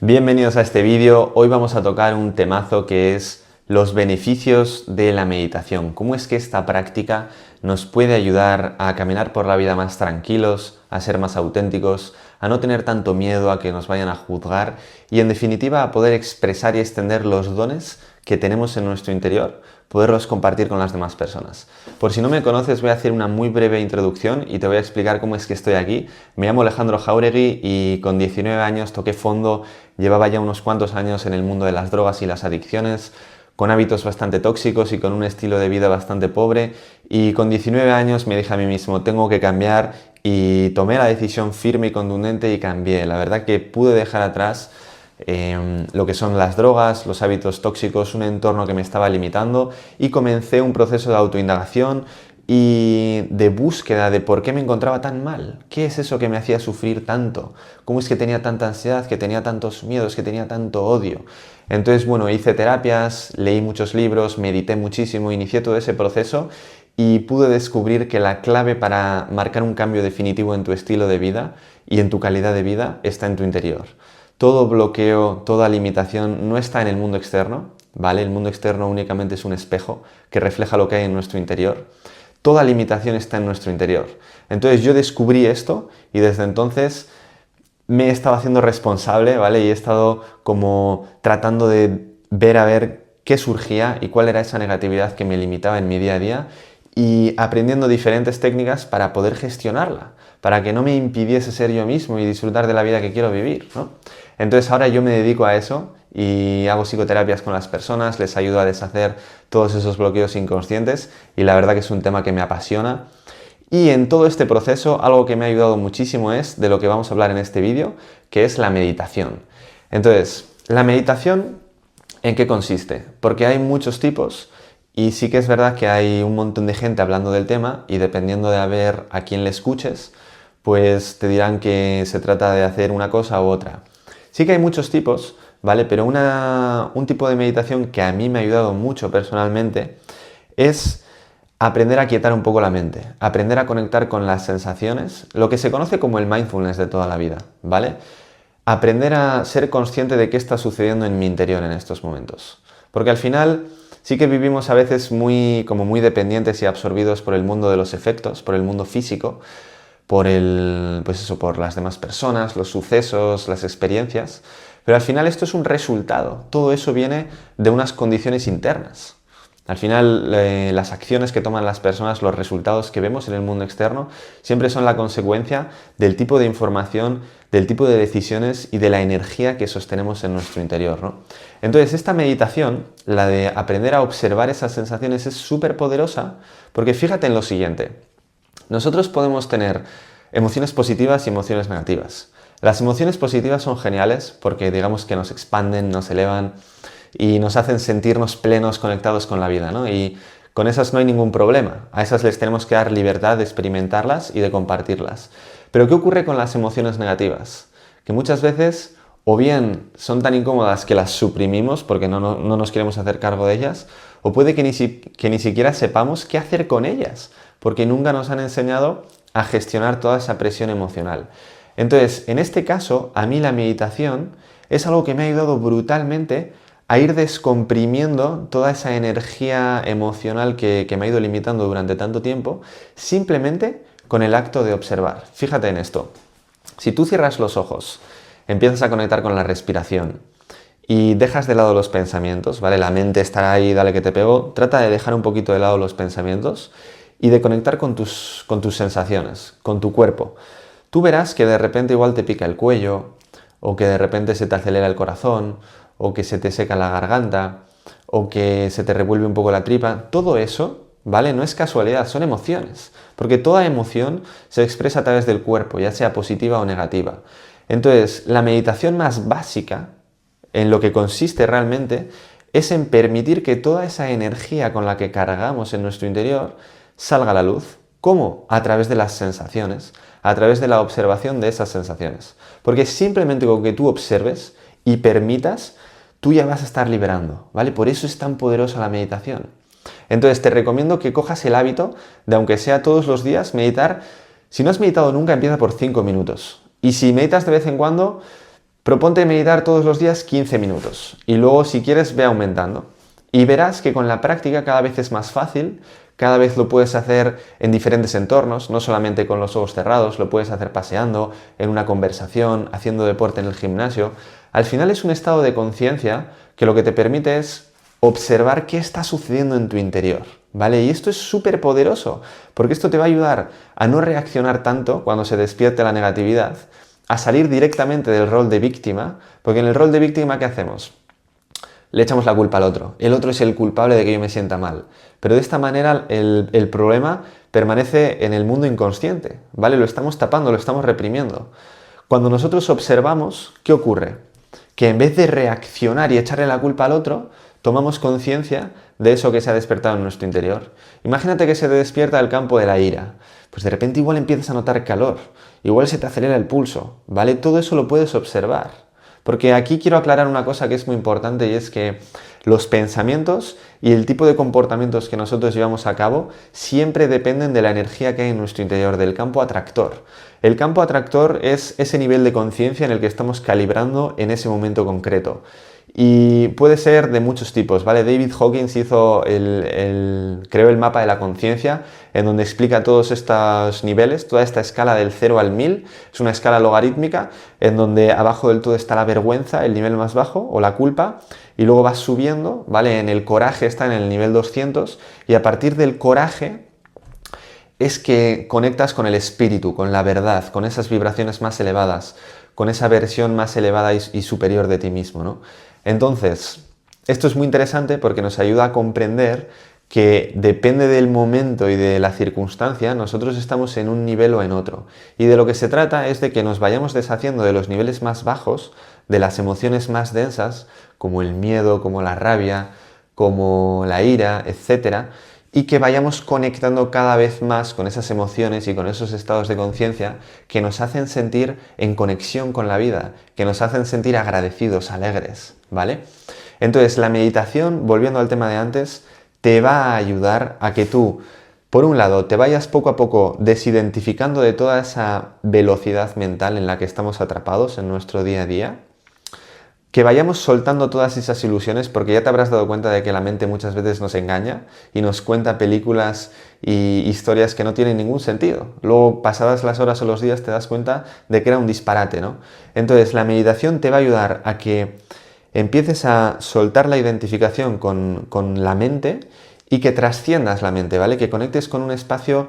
Bienvenidos a este vídeo. Hoy vamos a tocar un temazo que es los beneficios de la meditación. Cómo es que esta práctica nos puede ayudar a caminar por la vida más tranquilos, a ser más auténticos, a no tener tanto miedo a que nos vayan a juzgar y en definitiva a poder expresar y extender los dones que tenemos en nuestro interior, poderlos compartir con las demás personas. Por si no me conoces, voy a hacer una muy breve introducción y te voy a explicar cómo es que estoy aquí. Me llamo Alejandro Jáuregui y con 19 años toqué fondo, llevaba ya unos cuantos años en el mundo de las drogas y las adicciones, con hábitos bastante tóxicos y con un estilo de vida bastante pobre, y con 19 años me dije a mí mismo, tengo que cambiar, y tomé la decisión firme y contundente y cambié. La verdad que pude dejar atrás lo que son las drogas, los hábitos tóxicos, un entorno que me estaba limitando y comencé un proceso de autoindagación y de búsqueda de por qué me encontraba tan mal, qué es eso que me hacía sufrir tanto, cómo es que tenía tanta ansiedad, que tenía tantos miedos, que tenía tanto odio. Entonces, bueno, hice terapias, leí muchos libros, medité muchísimo, inicié todo ese proceso y pude descubrir que la clave para marcar un cambio definitivo en tu estilo de vida y en tu calidad de vida está en tu interior. Todo bloqueo, toda limitación no está en el mundo externo, ¿vale? El mundo externo únicamente es un espejo que refleja lo que hay en nuestro interior. Toda limitación está en nuestro interior. Entonces yo descubrí esto y desde entonces me he estado haciendo responsable, ¿vale? Y he estado como tratando de ver a ver qué surgía y cuál era esa negatividad que me limitaba en mi día a día y aprendiendo diferentes técnicas para poder gestionarla, para que no me impidiese ser yo mismo y disfrutar de la vida que quiero vivir, ¿no? Entonces ahora yo me dedico a eso y hago psicoterapias con las personas, les ayudo a deshacer todos esos bloqueos inconscientes y la verdad que es un tema que me apasiona. Y en todo este proceso algo que me ha ayudado muchísimo es de lo que vamos a hablar en este vídeo, que es la meditación. Entonces, la meditación, ¿en qué consiste? Porque hay muchos tipos y sí que es verdad que hay un montón de gente hablando del tema y dependiendo de a ver a quién le escuches, pues te dirán que se trata de hacer una cosa u otra. Sí que hay muchos tipos, ¿vale? Pero un tipo de meditación que a mí me ha ayudado mucho personalmente es aprender a quietar un poco la mente, aprender a conectar con las sensaciones, lo que se conoce como el mindfulness de toda la vida, ¿vale? Aprender a ser consciente de qué está sucediendo en mi interior en estos momentos. Porque al final sí que vivimos a veces muy dependientes y absorbidos por el mundo de los efectos, por el mundo físico, por las demás personas, los sucesos, las experiencias, pero al final esto es un resultado, todo eso viene de unas condiciones internas. Al final las acciones que toman las personas, los resultados que vemos en el mundo externo, siempre son la consecuencia del tipo de información, del tipo de decisiones y de la energía que sostenemos en nuestro interior, ¿no? Entonces esta meditación, la de aprender a observar esas sensaciones, es súper poderosa porque fíjate en lo siguiente. Nosotros podemos tener emociones positivas y emociones negativas. Las emociones positivas son geniales porque digamos que nos expanden, nos elevan y nos hacen sentirnos plenos, conectados con la vida, ¿no? Y con esas no hay ningún problema. A esas les tenemos que dar libertad de experimentarlas y de compartirlas. Pero ¿qué ocurre con las emociones negativas? Que muchas veces o bien son tan incómodas que las suprimimos porque no nos queremos hacer cargo de ellas, o puede que ni siquiera sepamos qué hacer con ellas, porque nunca nos han enseñado a gestionar toda esa presión emocional. Entonces, en este caso, a mí la meditación es algo que me ha ayudado brutalmente a ir descomprimiendo toda esa energía emocional que me ha ido limitando durante tanto tiempo, simplemente con el acto de observar. Fíjate en esto. Si tú cierras los ojos, empiezas a conectar con la respiración y dejas de lado los pensamientos, ¿vale? La mente estará ahí, dale que te pego. Trata de dejar un poquito de lado los pensamientos y de conectar con tus sensaciones, con tu cuerpo. Tú verás que de repente igual te pica el cuello, o que de repente se te acelera el corazón, o que se te seca la garganta, o que se te revuelve un poco la tripa. Todo eso, ¿vale? No es casualidad, son emociones. Porque toda emoción se expresa a través del cuerpo, ya sea positiva o negativa. Entonces, la meditación más básica, en lo que consiste realmente, es en permitir que toda esa energía con la que cargamos en nuestro interior salga a la luz. ¿Cómo? A través de las sensaciones, a través de la observación de esas sensaciones. Porque simplemente con que tú observes y permitas, tú ya vas a estar liberando, ¿vale? Por eso es tan poderosa la meditación. Entonces te recomiendo que cojas el hábito de, aunque sea todos los días, meditar. Si no has meditado nunca, empieza por 5 minutos. Y si meditas de vez en cuando, Proponte meditar todos los días 15 minutos y luego si quieres ve aumentando. Y verás que con la práctica cada vez es más fácil, cada vez lo puedes hacer en diferentes entornos, no solamente con los ojos cerrados, lo puedes hacer paseando, en una conversación, haciendo deporte en el gimnasio. Al final es un estado de conciencia que lo que te permite es observar qué está sucediendo en tu interior, ¿vale? Y esto es súper poderoso, porque esto te va a ayudar a no reaccionar tanto cuando se despierte la negatividad, a salir directamente del rol de víctima, porque en el rol de víctima, ¿qué hacemos? Le echamos la culpa al otro. El otro es el culpable de que yo me sienta mal. Pero de esta manera el problema permanece en el mundo inconsciente, ¿vale? Lo estamos tapando, lo estamos reprimiendo. Cuando nosotros observamos, ¿qué ocurre? Que en vez de reaccionar y echarle la culpa al otro, tomamos conciencia de eso que se ha despertado en nuestro interior. Imagínate que se te despierta el campo de la ira. Pues de repente igual empiezas a notar calor, igual se te acelera el pulso, ¿vale? Todo eso lo puedes observar. Porque aquí quiero aclarar una cosa que es muy importante y es que los pensamientos y el tipo de comportamientos que nosotros llevamos a cabo siempre dependen de la energía que hay en nuestro interior, del campo atractor. El campo atractor es ese nivel de conciencia en el que estamos calibrando en ese momento concreto. Y puede ser de muchos tipos, ¿vale? David Hawkins creó el mapa de la conciencia, en donde explica todos estos niveles, toda esta escala del 0 al 1000. Es una escala logarítmica, en donde abajo del todo está la vergüenza, el nivel más bajo, o la culpa, y luego vas subiendo, ¿vale? En el coraje está en el nivel 200, y a partir del coraje es que conectas con el espíritu, con la verdad, con esas vibraciones más elevadas, con esa versión más elevada y superior de ti mismo, ¿no? Entonces, esto es muy interesante porque nos ayuda a comprender que depende del momento y de la circunstancia, nosotros estamos en un nivel o en otro. Y de lo que se trata es de que nos vayamos deshaciendo de los niveles más bajos, de las emociones más densas, como el miedo, como la rabia, como la ira, etc., y que vayamos conectando cada vez más con esas emociones y con esos estados de conciencia que nos hacen sentir en conexión con la vida, que nos hacen sentir agradecidos, alegres, ¿vale? Entonces, la meditación, volviendo al tema de antes, te va a ayudar a que tú, por un lado, te vayas poco a poco desidentificando de toda esa velocidad mental en la que estamos atrapados en nuestro día a día, que vayamos soltando todas esas ilusiones, porque ya te habrás dado cuenta de que la mente muchas veces nos engaña y nos cuenta películas y historias que no tienen ningún sentido. Luego, pasadas las horas o los días, te das cuenta de que era un disparate, ¿no? Entonces, la meditación te va a ayudar a que empieces a soltar la identificación con la mente y que trasciendas la mente, ¿vale? Que conectes con un espacio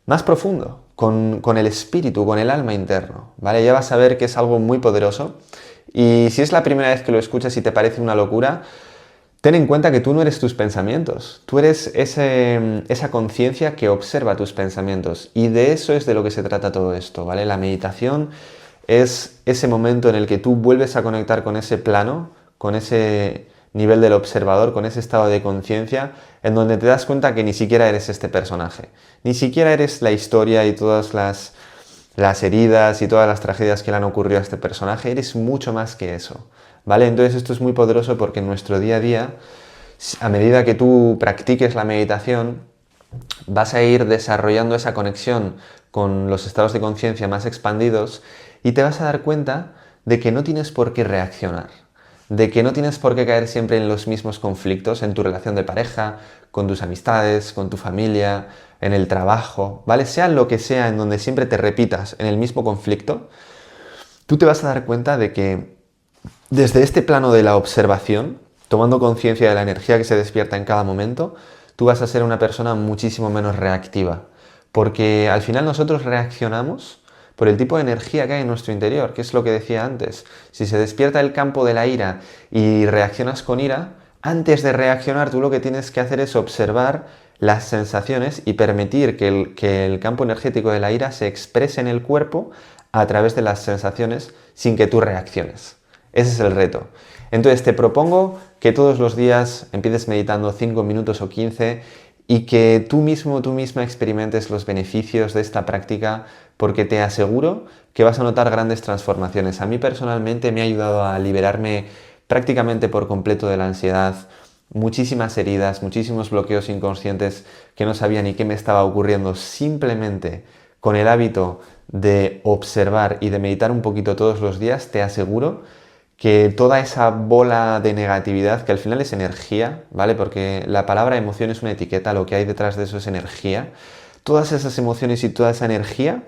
más profundo, con el espíritu, con el alma interno, ¿vale? Ya vas a ver que es algo muy poderoso. Y si es la primera vez que lo escuchas y te parece una locura, ten en cuenta que tú no eres tus pensamientos, tú eres esa conciencia que observa tus pensamientos y de eso es de lo que se trata todo esto, ¿vale? La meditación es ese momento en el que tú vuelves a conectar con ese plano, con ese nivel del observador, con ese estado de conciencia en donde te das cuenta que ni siquiera eres este personaje, ni siquiera eres la historia y todas las heridas y todas las tragedias que le han ocurrido a este personaje, eres mucho más que eso, ¿vale? Entonces esto es muy poderoso porque en nuestro día a día, a medida que tú practiques la meditación, vas a ir desarrollando esa conexión con los estados de conciencia más expandidos y te vas a dar cuenta de que no tienes por qué reaccionar, de que no tienes por qué caer siempre en los mismos conflictos en tu relación de pareja, con tus amistades, con tu familia, en el trabajo, ¿vale? Sea lo que sea en donde siempre te repitas en el mismo conflicto, tú te vas a dar cuenta de que desde este plano de la observación, tomando conciencia de la energía que se despierta en cada momento, tú vas a ser una persona muchísimo menos reactiva. Porque al final nosotros reaccionamos por el tipo de energía que hay en nuestro interior, que es lo que decía antes. Si se despierta el campo de la ira y reaccionas con ira, antes de reaccionar tú lo que tienes que hacer es observar las sensaciones y permitir que el campo energético de la ira se exprese en el cuerpo a través de las sensaciones sin que tú reacciones. Ese es el reto. Entonces te propongo que todos los días empieces meditando 5 minutos o 15 y que tú mismo, tú misma experimentes los beneficios de esta práctica porque te aseguro que vas a notar grandes transformaciones. A mí personalmente me ha ayudado a liberarme prácticamente por completo de la ansiedad, muchísimas heridas, muchísimos bloqueos inconscientes que no sabía ni qué me estaba ocurriendo simplemente con el hábito de observar y de meditar un poquito todos los días, te aseguro que toda esa bola de negatividad, que al final es energía, ¿vale? Porque la palabra emoción es una etiqueta, lo que hay detrás de eso es energía. Todas esas emociones y toda esa energía,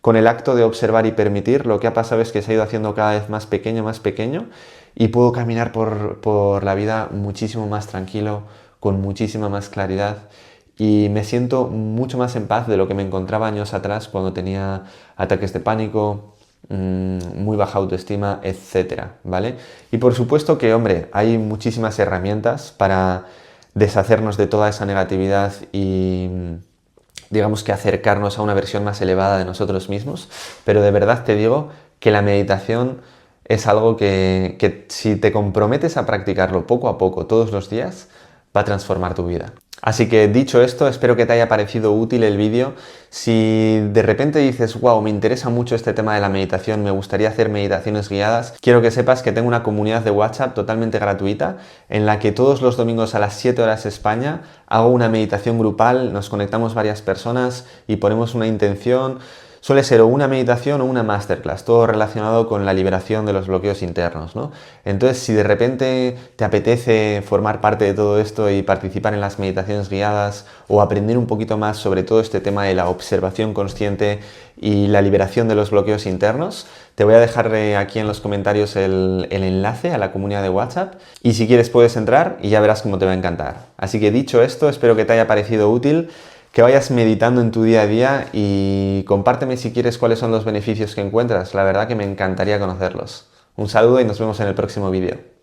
con el acto de observar y permitir, lo que ha pasado es que se ha ido haciendo cada vez más pequeño, y puedo caminar por la vida muchísimo más tranquilo, con muchísima más claridad, y me siento mucho más en paz de lo que me encontraba años atrás cuando tenía ataques de pánico, muy baja autoestima, etcétera, ¿vale? Y por supuesto que, hombre, hay muchísimas herramientas para deshacernos de toda esa negatividad y digamos que acercarnos a una versión más elevada de nosotros mismos, pero de verdad te digo que la meditación es algo que si te comprometes a practicarlo poco a poco, todos los días, va a transformar tu vida. Así que dicho esto, espero que te haya parecido útil el vídeo. Si de repente dices, wow, me interesa mucho este tema de la meditación, me gustaría hacer meditaciones guiadas, quiero que sepas que tengo una comunidad de WhatsApp totalmente gratuita en la que todos los domingos a las 7 horas España hago una meditación grupal, nos conectamos varias personas y ponemos una intención. Suele ser o una meditación o una masterclass, todo relacionado con la liberación de los bloqueos internos, ¿no? Entonces, si de repente te apetece formar parte de todo esto y participar en las meditaciones guiadas o aprender un poquito más sobre todo este tema de la observación consciente y la liberación de los bloqueos internos, te voy a dejar aquí en los comentarios el enlace a la comunidad de WhatsApp y si quieres puedes entrar y ya verás cómo te va a encantar. Así que dicho esto, espero que te haya parecido útil, que vayas meditando en tu día a día y compárteme si quieres cuáles son los beneficios que encuentras. La verdad que me encantaría conocerlos. Un saludo y nos vemos en el próximo vídeo.